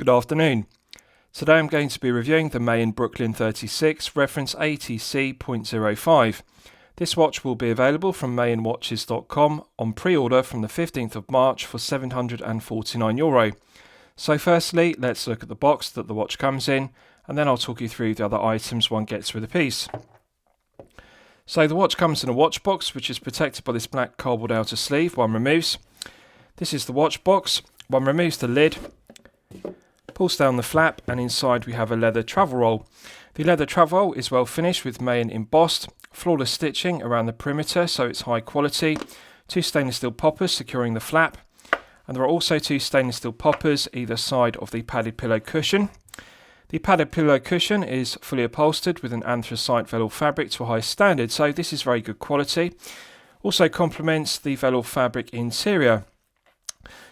Good afternoon. Today I'm going to be reviewing the Maen Brooklyn 36 reference ATC.05. This watch will be available from maenwatches.com on pre-order from the 15th of March for €749. So firstly, let's look at the box that the watch comes in, and then I'll talk you through the other items one gets with the piece. So the watch comes in a watch box which is protected by this black cardboard outer sleeve one removes. This is the watch box. One removes the lid, pulls down the flap, and inside we have a leather travel roll. The leather travel roll is well finished with Maen embossed, flawless stitching around the perimeter, so it's high quality. Two stainless steel poppers securing the flap, and there are also two stainless steel poppers either side of the padded pillow cushion. The padded pillow cushion is fully upholstered with an anthracite velour fabric to a high standard, so this is very good quality. Also complements the velour fabric interior.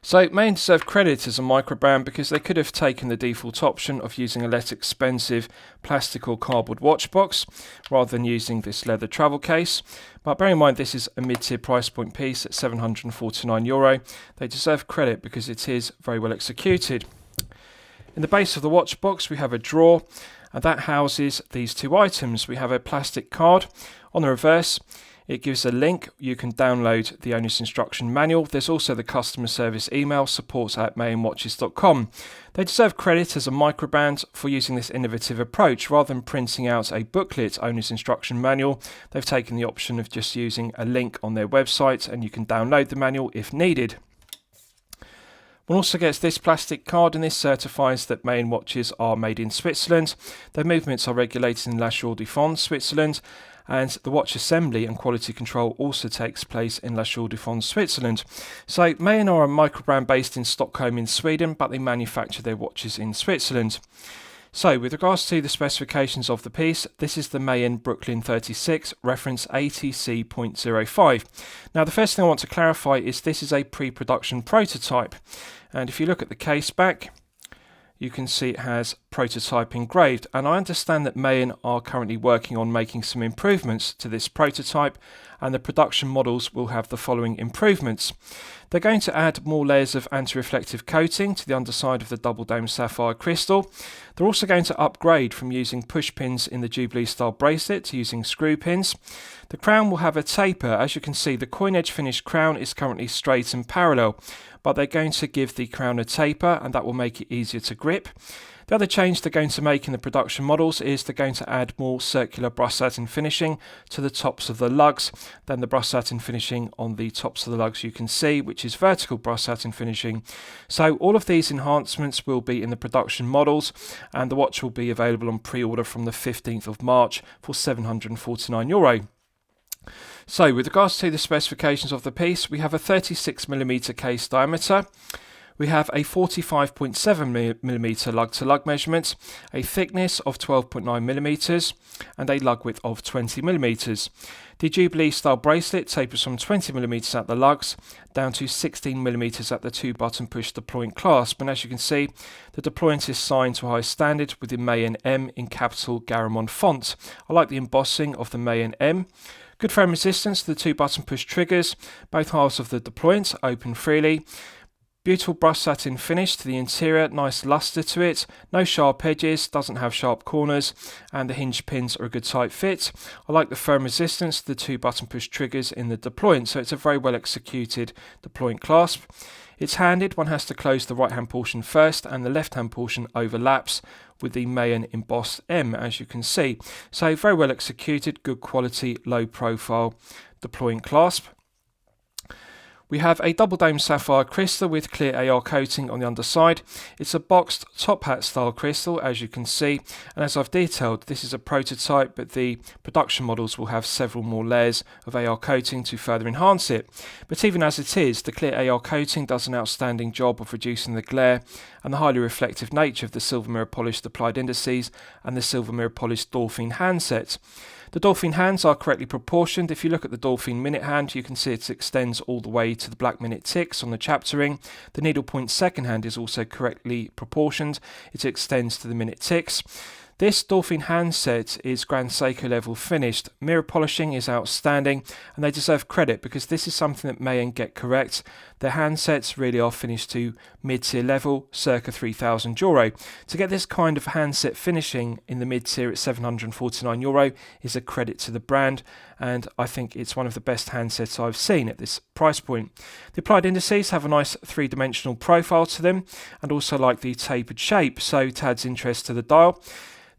So Maen deserve credit as a micro brand because they could have taken the default option of using a less expensive plastic or cardboard watch box rather than using this leather travel case. But bear in mind this is a mid-tier price point piece at €749. They deserve credit because it is very well executed. In the base of the watch box we have a drawer, and that houses these two items. We have a plastic card. On the reverse it gives a link. You can download the owner's instruction manual. There's also the customer service email, supports@maenwatches.com. They deserve credit as a microbrand for using this innovative approach. Rather than printing out a booklet owner's instruction manual, they've taken the option of just using a link on their website, and you can download the manual if needed. One also gets this plastic card, and this certifies that Maen watches are made in Switzerland. Their movements are regulated in La Chaux-de-Fonds, Switzerland, and the watch assembly and quality control also takes place in La Chaux-de-Fonds, Switzerland. So Maen are a microbrand based in Stockholm in Sweden, but they manufacture their watches in Switzerland. So with regards to the specifications of the piece, this is the Maen Brooklyn 36 reference ATC.05. Now the first thing I want to clarify is this is a pre-production prototype, and if you look at the case back, you can see it has prototype engraved, and I understand that Maen are currently working on making some improvements to this prototype, and the production models will have the following improvements. They're going to add more layers of anti-reflective coating to the underside of the double dome sapphire crystal. They're also going to upgrade from using push pins in the Jubilee style bracelet to using screw pins. The crown will have a taper. As you can see, the coin edge finished crown is currently straight and parallel, but they're going to give the crown a taper, and that will make it easier to grip. The other change they're going to make in the production models is they're going to add more circular brushed satin finishing to the tops of the lugs than the brushed satin finishing on the tops of the lugs you can see, which is vertical brushed satin finishing. So all of these enhancements will be in the production models, and the watch will be available on pre-order from the 15th of March for €749. So with regards to the specifications of the piece, we have a 36mm case diameter. We have a 45.7mm lug-to-lug measurement, a thickness of 12.9mm, and a lug width of 20mm. The Jubilee style bracelet tapers from 20mm at the lugs down to 16mm at the two-button push deployant clasp, and as you can see, the deployant is signed to a high standard with the Maen M in capital Garamond font. I like the embossing of the Maen M. Good frame resistance to the two-button push triggers. Both halves of the deployant open freely. Beautiful brushed satin finish to the interior, nice luster to it, no sharp edges, doesn't have sharp corners, and the hinge pins are a good tight fit. I like the firm resistance to the two button push triggers in the deployant, so it's a very well executed deployant clasp. It's handed, one has to close the right hand portion first, and the left hand portion overlaps with the Maen embossed M, as you can see. So very well executed, good quality, low profile deployant clasp. We have a double dome sapphire crystal with clear AR coating on the underside. It's a boxed top hat style crystal, as you can see, and as I've detailed, this is a prototype, but the production models will have several more layers of AR coating to further enhance it. But even as it is, the clear AR coating does an outstanding job of reducing the glare and the highly reflective nature of the silver mirror polished applied indices and the silver mirror polished Dolphin handset. The Dolphin hands are correctly proportioned. If you look at the Dolphin minute hand, you can see it extends all the way to the black minute ticks on the chapter ring. The needlepoint second hand is also correctly proportioned. It extends to the minute ticks. This Dolphin handset is Grand Seiko level finished. Mirror polishing is outstanding, and they deserve credit because this is something that Maen get correct. Their handsets really are finished to mid-tier level, circa €3,000. To get this kind of handset finishing in the mid-tier at €749 is a credit to the brand, and I think it's one of the best handsets I've seen at this price point. The applied indices have a nice three-dimensional profile to them, and also like the tapered shape, so it adds interest to the dial.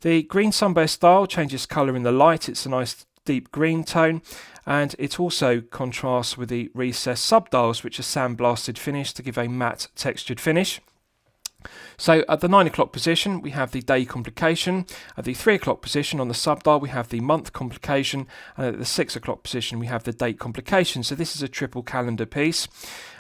The green sunburst dial changes colour in the light. It's a nice deep green tone, and it also contrasts with the recessed subdials, which are sandblasted finish to give a matte textured finish. So at the 9 o'clock position we have the day complication, at the 3 o'clock position on the subdial we have the month complication, and at the 6 o'clock position we have the date complication. So this is a triple calendar piece,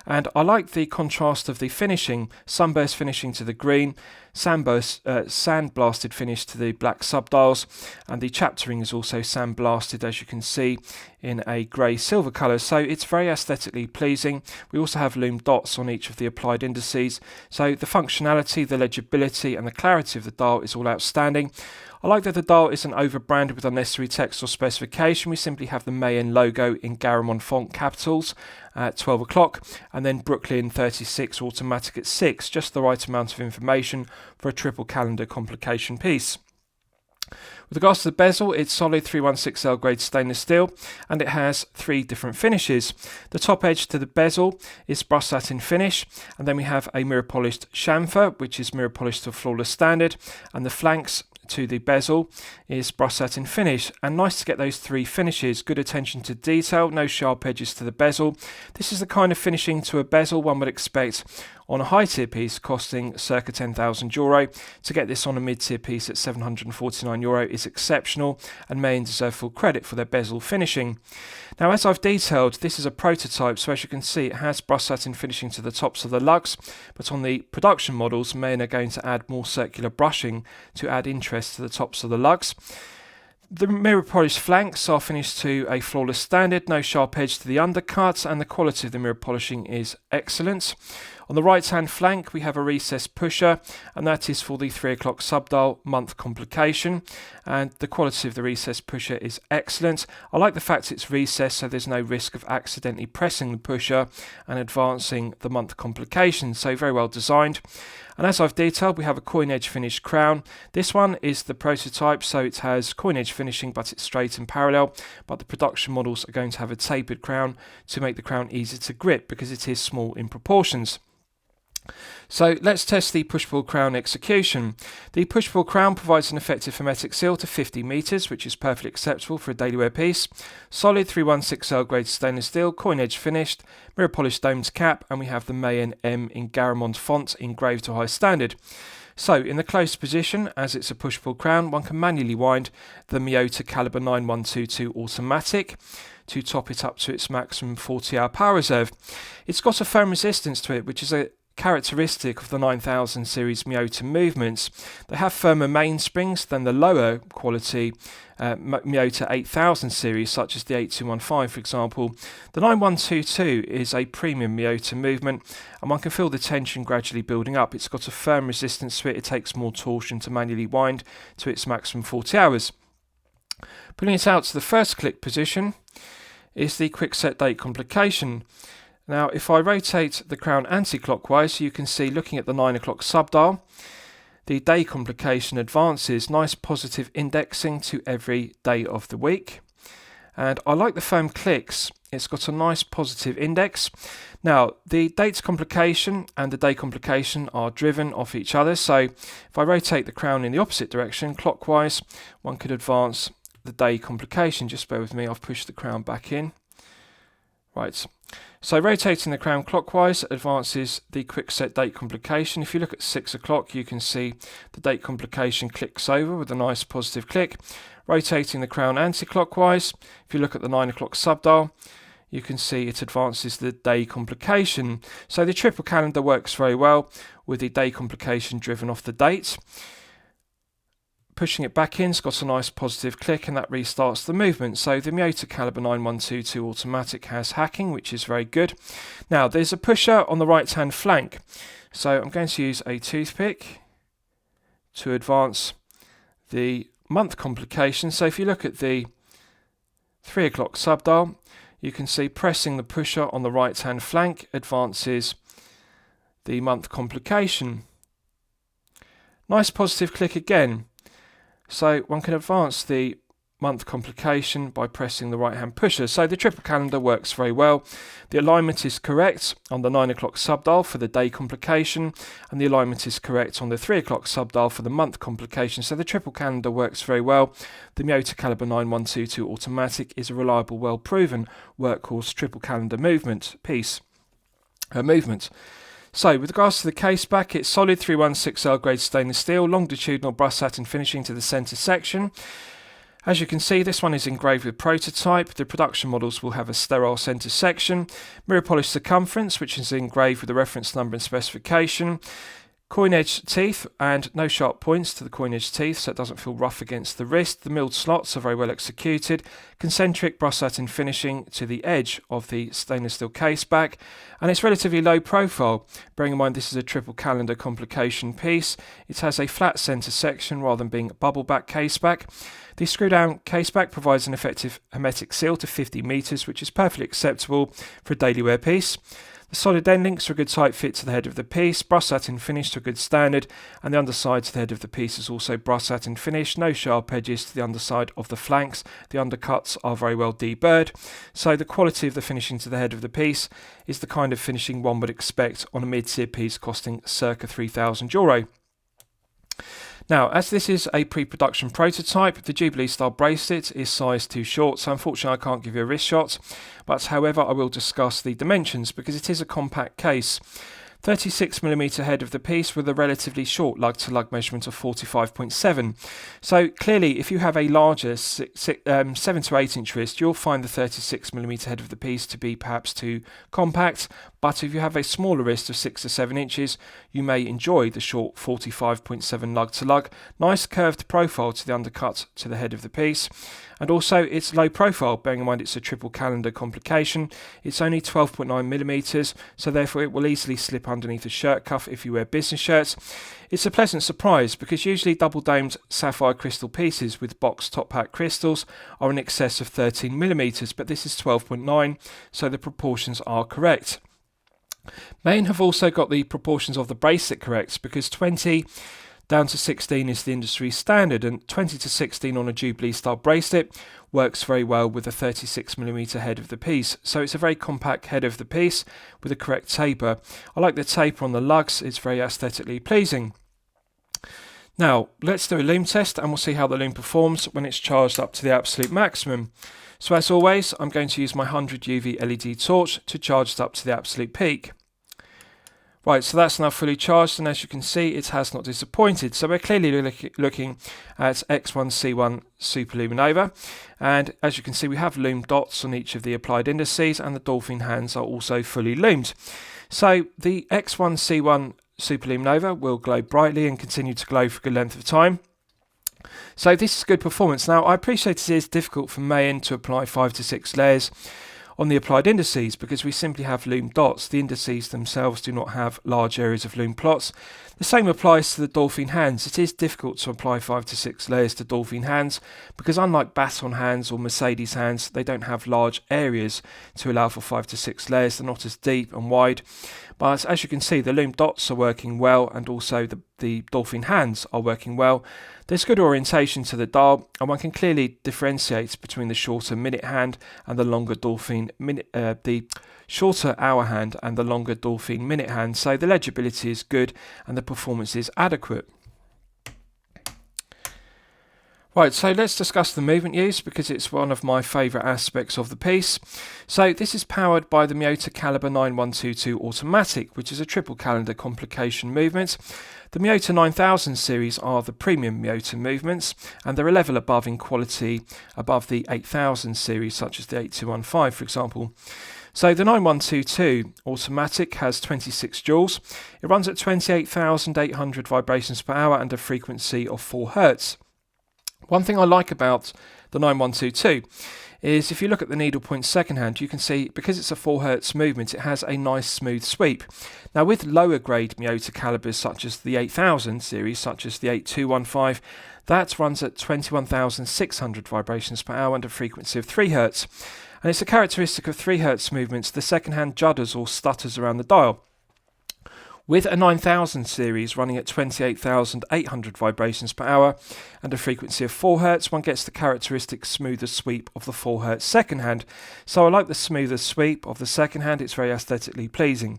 and I like the contrast of the finishing, sunburst finishing to the green, sandblasted finish to the black subdials, and the chaptering is also sandblasted, as you can see, in a grey silver colour, so it's very aesthetically pleasing. We also have lume dots on each of the applied indices, so the functionality, the legibility and the clarity of the dial is all outstanding. I like that the dial isn't over-branded with unnecessary text or specification. We simply have the Maen logo in Garamond font capitals at 12 o'clock, and then Brooklyn 36 automatic at 6, just the right amount of information for a triple calendar complication piece. With regards to the bezel, it's solid 316L grade stainless steel, and it has 3 different finishes. The top edge to the bezel is brushed satin finish, and then we have a mirror polished chamfer, which is mirror polished to a flawless standard, and the flanks to the bezel is brushed satin finish. And nice to get those 3 finishes. Good attention to detail, no sharp edges to the bezel. This is the kind of finishing to a bezel one would expect on a high tier piece costing circa €10,000. To get this on a mid tier piece at €749 is exceptional, and Maen deserve full credit for their bezel finishing. Now, as I've detailed, this is a prototype, so as you can see it has brushed satin finishing to the tops of the lugs, but on the production models Maen are going to add more circular brushing to add interest to the tops of the lugs. The mirror polished flanks are finished to a flawless standard, no sharp edge to the undercut, and the quality of the mirror polishing is excellent. On the right hand flank we have a recessed pusher, and that is for the 3 o'clock subdial month complication, and the quality of the recessed pusher is excellent. I like the fact it's recessed so there's no risk of accidentally pressing the pusher and advancing the month complication, so very well designed. And as I've detailed, we have a coin edge finished crown. This one is the prototype, so it has coin edge finishing but it's straight and parallel, but the production models are going to have a tapered crown to make the crown easier to grip because it is small in proportions. So let's test the push-pull crown execution. The push-pull crown provides an effective hermetic seal to 50 meters, which is perfectly acceptable for a daily wear piece. Solid 316L grade stainless steel, coin edge finished, mirror polished domed cap, and we have the Maen M in Garamond font engraved to high standard. So in the closed position, as it's a push-pull crown, one can manually wind the Miyota caliber 9122 automatic to top it up to its maximum 40-hour power reserve. It's got a firm resistance to it, which is a characteristic of the 9000 series Miyota movements. They have firmer mainsprings than the lower quality Miyota 8000 series, such as the 8215 for example. The 9122 is a premium Miyota movement, and one can feel the tension gradually building up. It's got a firm resistance to it. It takes more torsion to manually wind to its maximum 40 hours. Putting it out to the first click position is the quick set date complication. Now, if I rotate the crown anti-clockwise, you can see, looking at the 9 o'clock subdial, the day complication advances, nice positive indexing to every day of the week. And I like the firm clicks. It's got a nice positive index. Now, the dates complication and the day complication are driven off each other. So if I rotate the crown in the opposite direction, clockwise, one could advance the day complication. Just bear with me, I've pushed the crown back in. Right. So rotating the crown clockwise advances the quick set date complication. If you look at 6 o'clock, you can see the date complication clicks over with a nice positive click. Rotating the crown anti-clockwise, if you look at the 9 o'clock subdial, you can see it advances the day complication. So the triple calendar works very well with the day complication driven off the date. Pushing it back in, it's got a nice positive click, and that restarts the movement. So the Miyota caliber 9122 automatic has hacking, which is very good. Now there's a pusher on the right hand flank, so I'm going to use a toothpick to advance the month complication. So if you look at the 3 o'clock subdial, you can see pressing the pusher on the right hand flank advances the month complication. Nice positive click again. So one can advance the month complication by pressing the right hand pusher. So the triple calendar works very well. The alignment is correct on the 9 o'clock subdial for the day complication, and the alignment is correct on the 3 o'clock subdial for the month complication. So the triple calendar works very well. The Miyota Caliber 9122 automatic is a reliable, well proven workhorse triple calendar movement. So with regards to the caseback, it's solid 316L grade stainless steel, longitudinal brushed satin finishing to the centre section. As you can see, this one is engraved with prototype. The production models will have a sterile centre section, mirror polished circumference, which is engraved with the reference number and specification, coin edge teeth and no sharp points to the coin edge teeth, so it doesn't feel rough against the wrist. The milled slots are very well executed. Concentric brushed satin finishing to the edge of the stainless steel caseback, and it's relatively low profile. Bearing in mind this is a triple calendar complication piece, it has a flat centre section rather than being a bubble back caseback. The screw down caseback provides an effective hermetic seal to 50 metres, which is perfectly acceptable for a daily wear piece. The solid end links are a good tight fit to the head of the piece, brushed satin finish to a good standard, and the underside to the head of the piece is also brushed satin finish, no sharp edges to the underside of the flanks. The undercuts are very well deburred, so the quality of the finishing to the head of the piece is the kind of finishing one would expect on a mid-tier piece costing circa €3,000. Now, as this is a pre-production prototype, the Jubilee style bracelet is size too short, so unfortunately I can't give you a wrist shot, but however I will discuss the dimensions because it is a compact case. 36mm head of the piece with a relatively short lug-to-lug measurement of 45.7. So clearly if you have a larger 7 to 8 inch wrist, you'll find the 36mm head of the piece to be perhaps too compact, but if you have a smaller wrist of 6 to 7 inches, you may enjoy the short 45.7 lug-to-lug. Nice curved profile to the undercut to the head of the piece. And also it's low profile, bearing in mind it's a triple calendar complication. It's only 12.9mm, so therefore it will easily slip underneath a shirt cuff if you wear business shirts. It's a pleasant surprise because usually double domed sapphire crystal pieces with box top hat crystals are in excess of 13mm, but this is 12.9, so the proportions are correct. Maen have also got the proportions of the bracelet correct because 20 down to 16 is the industry standard, and 20 to 16 on a Jubilee style bracelet works very well with a 36mm head of the piece. So it's a very compact head of the piece with a correct taper. I like the taper on the lugs, it's very aesthetically pleasing. Now let's do a lume test and we'll see how the lume performs when it's charged up to the absolute maximum. So as always, I'm going to use my 100 UV LED torch to charge it up to the absolute peak. Right, so that's now fully charged, and as you can see, it has not disappointed. So we're clearly looking at X1C1 Superluminova, and as you can see, we have lume dots on each of the applied indices, and the dolphin hands are also fully lumed. So the X1C1 Superluminova will glow brightly and continue to glow for a good length of time. So this is good performance. Now, I appreciate it is difficult for Maen to apply 5 to 6 layers on the applied indices because we simply have lume dots. The indices themselves do not have large areas of lume plots. The same applies to the dolphin hands. It is difficult to apply 5 to 6 layers to dolphin hands because unlike baton hands or Mercedes hands, they don't have large areas to allow for 5 to 6 layers. They're not as deep and wide. But as you can see, the lume dots are working well, and also the dolphin hands are working well. There's good orientation to the dial, and one can clearly differentiate between the shorter minute hand and the longer dolphin the shorter hour hand and the longer dolphin minute hand. So the legibility is good and the performance is adequate. Right, so let's discuss the movement use because it's one of my favourite aspects of the piece. So this is powered by the Miyota Caliber 9122 automatic, which is a triple calendar complication movement. The Miyota 9000 series are the premium Miyota movements, and they're a level above in quality above the 8000 series, such as the 8215 for example. So the 9122 automatic has 26 joules. It runs at 28,800 vibrations per hour and a frequency of 4 Hz. One thing I like about the 9122 is if you look at the needle point secondhand, you can see because it's a 4 Hz movement, it has a nice smooth sweep. Now with lower grade Miyota calibers such as the 8000 series, such as the 8215, That runs at 21,600 vibrations per hour and a frequency of 3 Hz. And it's a characteristic of 3 Hz movements, the second hand judders or stutters around the dial. With a 9000 series running at 28,800 vibrations per hour and a frequency of 4 Hz, one gets the characteristic smoother sweep of the 4 Hz second hand. So I like the smoother sweep of the second hand, it's very aesthetically pleasing.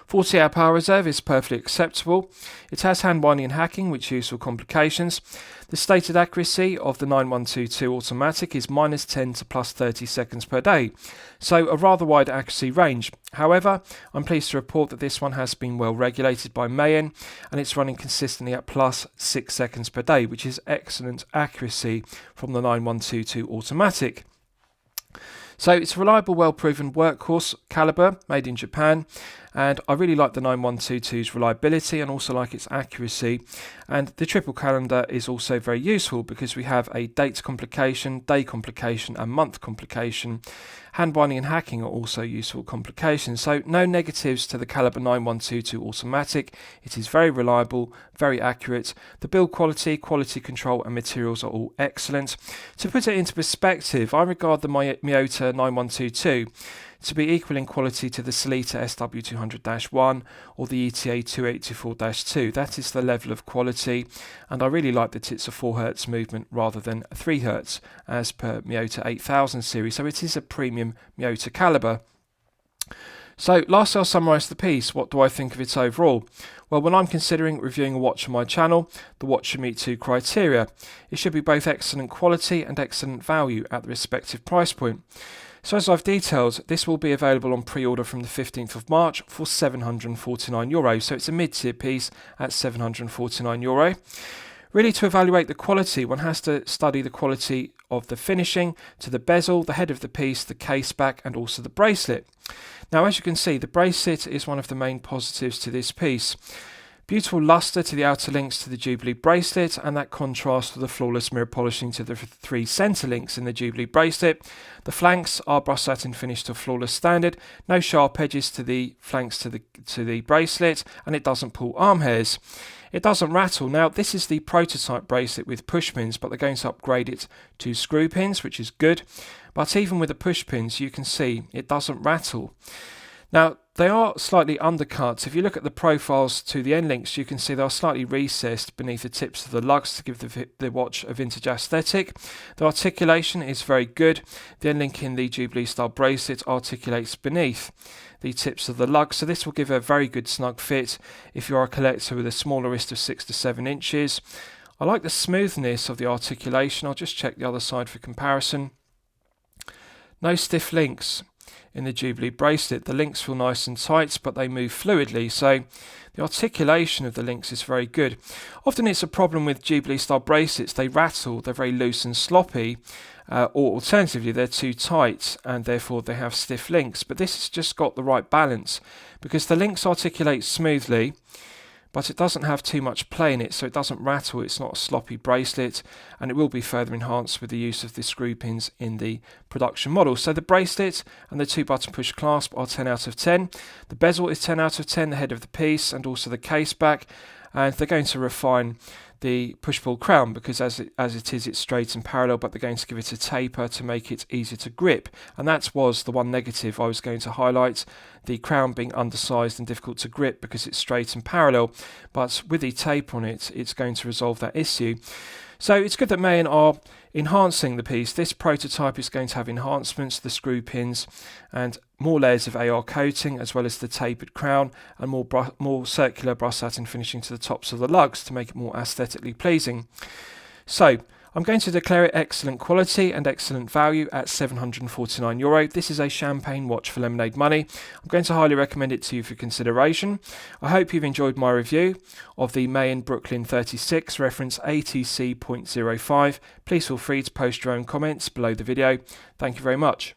40-hour power reserve is perfectly acceptable. It has hand winding and hacking, which are useful complications. The stated accuracy of the 9122 automatic is -10 to +30 seconds per day, so a rather wide accuracy range. However, I'm pleased to report that this one has been well regulated by Maen, and it's running consistently at +6 seconds per day, which is excellent accuracy from the 9122 automatic. So it's a reliable, well-proven workhorse calibre made in Japan, and I really like the 9122's reliability and also like its accuracy. And the triple calendar is also very useful because we have a date complication, day complication and month complication. Hand winding and hacking are also useful complications. So no negatives to the calibre 9122 automatic. It is very reliable, very accurate. The build quality, quality control and materials are all excellent. To put it into perspective, I regard the Miyota 9122 to be equal in quality to the Sellita SW200-1 or the ETA 2824-2. That is the level of quality, and I really like that it's a 4 Hz movement rather than 3 Hz as per Miyota 8000 series, so it is a premium Miyota calibre. So lastly, I'll summarise the piece. What do I think of it overall? Well, when I'm considering reviewing a watch on my channel, the watch should meet 2 criteria. It should be both excellent quality and excellent value at the respective price point. So as I've detailed, this will be available on pre-order from the 15th of March for €749. So it's a mid-tier piece at €749. Really, to evaluate the quality, one has to study the quality of the finishing to the bezel, the head of the piece, the caseback and also the bracelet. Now, as you can see, the bracelet is one of the main positives to this piece. Beautiful lustre to the outer links to the Jubilee bracelet, and that contrasts with the flawless mirror polishing to the 3 centre links in the Jubilee bracelet. The flanks are brushed satin finished to a flawless standard, no sharp edges to the flanks to the bracelet, and it doesn't pull arm hairs. It doesn't rattle. Now, this is the prototype bracelet with push pins, but they're going to upgrade it to screw pins, which is good. But even with the push pins, you can see it doesn't rattle. Now, they are slightly undercut. If you look at the profiles to the end links, you can see they are slightly recessed beneath the tips of the lugs to give the watch a vintage aesthetic. The articulation is very good. The end link in the Jubilee style bracelet articulates beneath the tips of the lug, so this will give a very good snug fit if you are a collector with a smaller wrist of 6 to 7 inches. I like the smoothness of the articulation. I'll just check the other side for comparison. No stiff links in the Jubilee bracelet. The links feel nice and tight, but they move fluidly, so the articulation of the links is very good. Often it's a problem with Jubilee style bracelets, they rattle, they're very loose and sloppy, or alternatively they're too tight and therefore they have stiff links, but this has just got the right balance because the links articulate smoothly, but it doesn't have too much play in it, so it doesn't rattle. It's not a sloppy bracelet, and it will be further enhanced with the use of the screw pins in the production model. So the bracelet and the 2-button push clasp are 10 out of 10. The bezel is 10 out of 10, the head of the piece and also the case back, and they're going to refine the push-pull crown because as it is, it's straight and parallel, but they're going to give it a taper to make it easier to grip, and that was the one negative I was going to highlight, the crown being undersized and difficult to grip because it's straight and parallel, but with the tape on it, it's going to resolve that issue. So it's good that Maen are enhancing the piece. This prototype is going to have enhancements, the screw pins and more layers of AR coating, as well as the tapered crown and more circular brushed satin finishing to the tops of the lugs to make it more aesthetically pleasing. So I'm going to declare it excellent quality and excellent value at €749. This is a champagne watch for lemonade money. I'm going to highly recommend it to you for consideration. I hope you've enjoyed my review of the Maen Brooklyn 36 reference ATC.05. Please feel free to post your own comments below the video. Thank you very much.